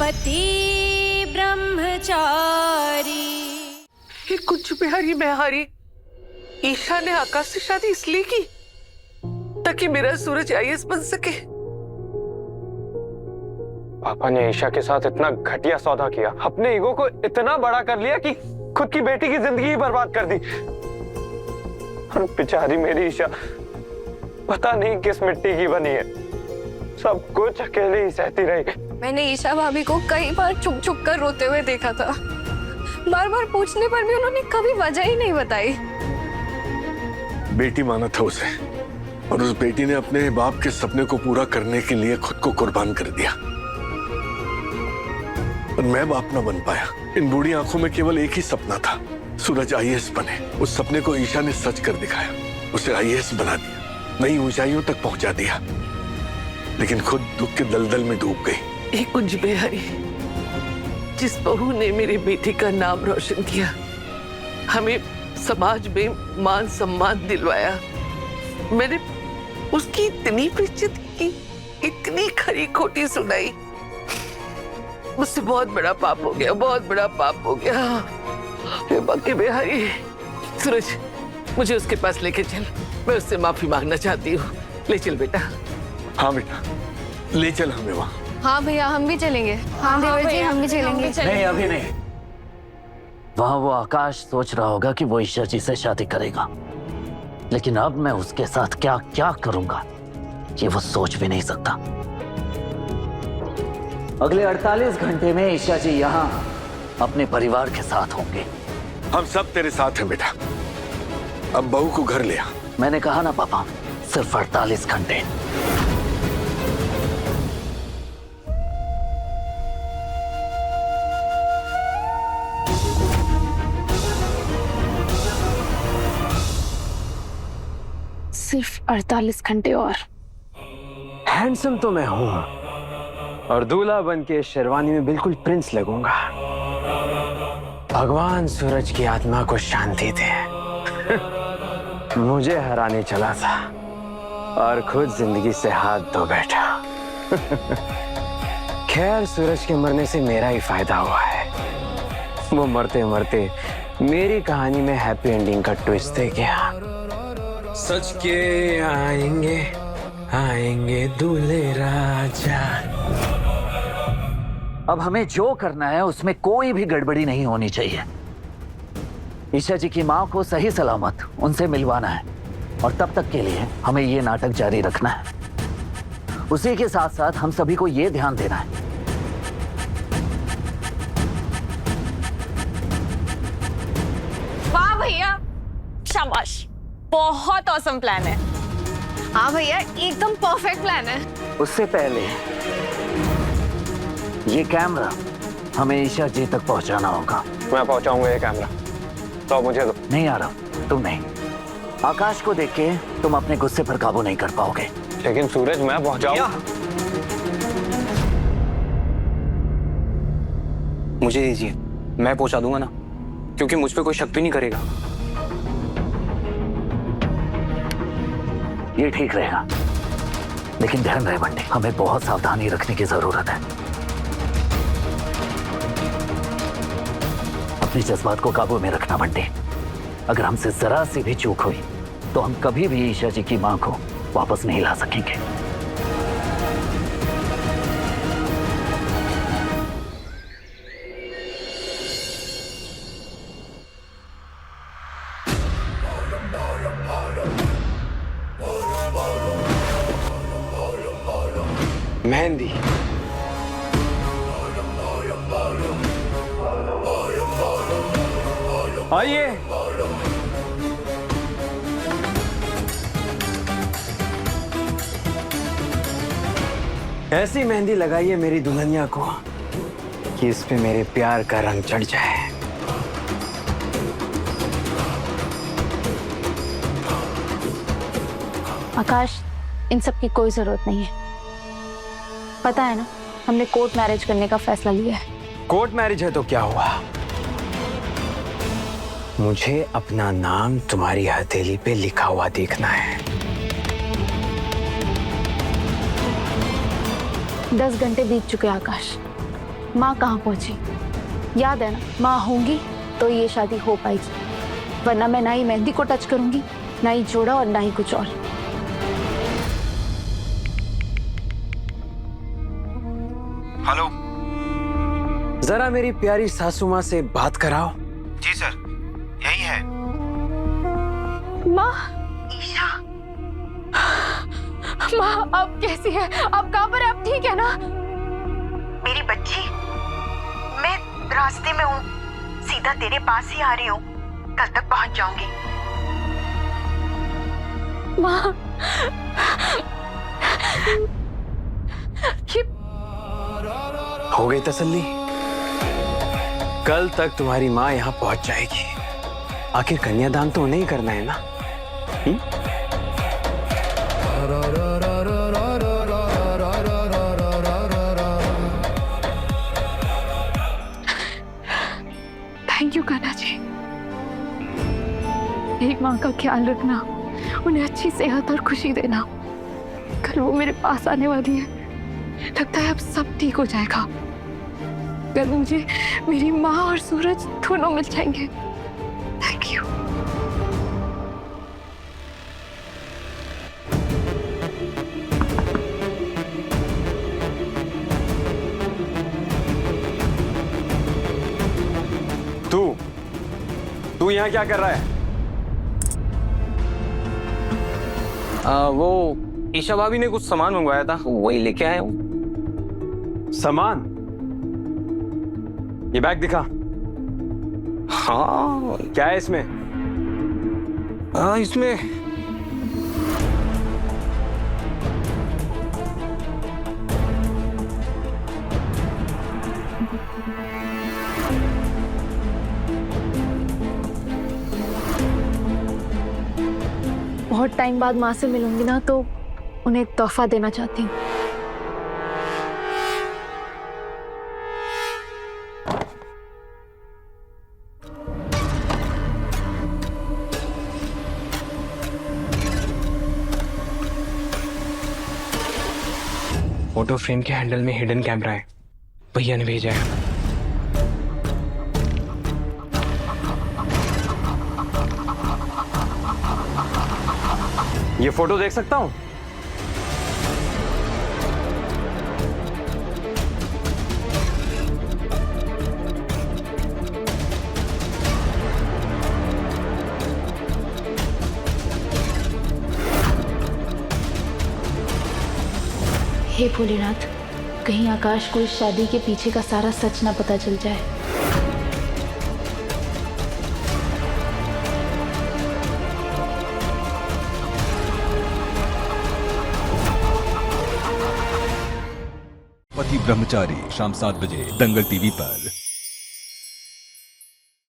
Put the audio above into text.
पति ब्रह्मचारी। ये कुछ बिहारी मैं हारी। ईशा ने आकाश से शादी इसलिए की ताकि मेरा सूरज आईएएस बन सके। पापा ने ईशा के साथ इतना घटिया सौदा किया, अपने ईगो को इतना बड़ा कर लिया कि खुद की बेटी की जिंदगी ही बर्बाद कर दी। और बेचारी मेरी ईशा पता नहीं किस मिट्टी की बनी है, सब कुछ अकेले ही सहती रही। मैंने ईशा भाभी को कई बार छुप छुप कर रोते हुए देखा था। बार बार पूछने पर भी उन्होंने कभी वजह ही नहीं बताई। बेटी माना था उसे, और उस बेटी ने अपने बाप के सपने को पूरा करने के लिए खुद को कुर्बान कर दिया। पर मैं बाप ना बन पाया। इन बूढ़ी आंखों में केवल एक ही सपना था, सूरज आईएएस बने। उस सपने को ईशा ने सच कर दिखाया, उसे आईएएस बना दिया, नई ऊंचाइयों तक पहुंचा दिया, लेकिन खुद दुख के दलदल में डूब गई। ये कुंज बिहारी, जिस बहू ने मेरी बेटी का नाम रोशन किया, हमें समाज में मान सम्मान दिलवाया, मैंने उसकी इतनी बेइज्जती की, इतनी खरी खोटी सुनाई। मुझसे बहुत बड़ा पाप हो गया, बहुत बड़ा पाप हो गया। हे बाकी बिहारी, सूरज मुझे उसके पास लेके चल, मैं उससे माफी मांगना चाहती हूँ। ले चल बेटा। हाँ बेटा, ले चल हमें वहाँ। हाँ भैया, हम भी चलेंगे। हाँ देवर जी, हम भी चलेंगे। नहीं, अभी नहीं। वहाँ वो आकाश सोच रहा होगा कि वो ईशा जी से शादी करेगा, लेकिन अब मैं उसके साथ क्या क्या करूंगा ये वो सोच भी नहीं सकता। अगले 48 घंटे में ईशा जी यहाँ अपने परिवार के साथ होंगे। हम सब तेरे साथ हैं बेटा। अब बहू को घर ले आ। मैंने कहा ना पापा, सिर्फ 48 घंटे। सिर्फ 48 घंटे और। हैंडसम तो मैं हूं, और दूल्हा बन के शेरवानी में बिल्कुल प्रिंस लगूंगा। भगवान सूरज की आत्मा को शांति दे। मुझे हराने चला था और खुद जिंदगी से हाथ धो बैठा। खैर, सूरज के मरने से मेरा ही फायदा हुआ है। वो मरते मरते मेरी कहानी में हैप्पी एंडिंग का ट्विस्ट दे गया। सच के आएंगे आएंगे दूल्हे राजा। अब हमें जो करना है उसमें कोई भी गड़बड़ी नहीं होनी चाहिए। ईशा जी की माँ को सही सलामत उनसे मिलवाना है, और तब तक के लिए हमें ये नाटक जारी रखना है। उसी के साथ साथ हम सभी को ये ध्यान देना है वाह भैया, शाबाश, बहुत औसम प्लान है। हाँ भैया, एकदम परफेक्ट प्लान है। उससे पहले ये कैमरा हमें ईशा जी तक पहुंचाना होगा। मैं पहुंचाऊंगा ये कैमरा, तो मुझे दो। नहीं आ रहा, तुम नहीं। आकाश को देख के तुम अपने गुस्से पर काबू नहीं कर पाओगे। लेकिन सूरज मैं पहुंचाऊं। मुझे दीजिए, मैं पहुंचा दूंगा ना, क्योंकि मुझ पे कोई शक भी नहीं करेगा। ये ठीक रहेगा, लेकिन ध्यान रहे बंटे, हमें बहुत सावधानी रखने की जरूरत है। अपने जज्बात को काबू में रखना बंटे। अगर हमसे जरा सी भी चूक हुई तो हम कभी भी ईशा जी की मां को वापस नहीं ला सकेंगे। मेहंदी। आइए। ऐसी मेहंदी लगाइए मेरी दुल्हनिया को कि इस पे मेरे प्यार का रंग चढ़ जाए। आकाश, इन सब की कोई जरूरत नहीं है। पता है ना, हमने कोर्ट मैरिज करने का फैसला लिया है। कोर्ट मैरिज है तो क्या हुआ? मुझे अपना नाम तुम्हारी हथेली पे लिखा हुआ देखना है। 10 घंटे बीत चुके आकाश। माँ कहाँ पहुंची? याद है ना, माँ होंगी तो ये शादी हो पाएगी, वरना मैं ना ही मेहंदी को टच करूंगी, ना ही जोड़ा और ना ही कुछ और। हेलो, जरा मेरी प्यारी सासू माँ से बात कराओ। जी सर, यही है। माँ, ईशा, माँ आप कैसी है? आप कहाँ पर है? आप ठीक है ना? मेरी बच्ची, मैं रास्ते में हूँ, सीधा तेरे पास ही आ रही हूँ, कल तक पहुँच जाऊंगी। माँ, हो गई तसल्ली? कल तक तुम्हारी माँ यहाँ पहुंच जाएगी। आखिर कन्यादान तो उन्हें ही करना है ना? Thank you Kanha ji. एक माँ का ख्याल रखना, उन्हें अच्छी सेहत और खुशी देना। कल वो मेरे पास आने वाली है, लगता है अब सब ठीक हो जाएगा। कल मुझे मेरी माँ और सूरज दोनों मिल जाएंगे। Thank you. तू यहाँ क्या कर रहा है? वो ईशा भाभी ने कुछ सामान मंगवाया था, वही लेके आया हूँ। सामान? ये बैग दिखा। हाँ, क्या है इसमें? इसमें बहुत टाइम बाद माँ से मिलूंगी ना, तो उन्हें एक तोहफा देना चाहती हूँ। फोटो फ्रेम के हैंडल में हिडन कैमरा है, भैया ने भेजा है। ये फोटो देख सकता हूँ? हे भोलेनाथ, कहीं आकाश को इस शादी के पीछे का सारा सच ना पता चल जाए। पति ब्रह्मचारी शाम 7 बजे दंगल टीवी पर।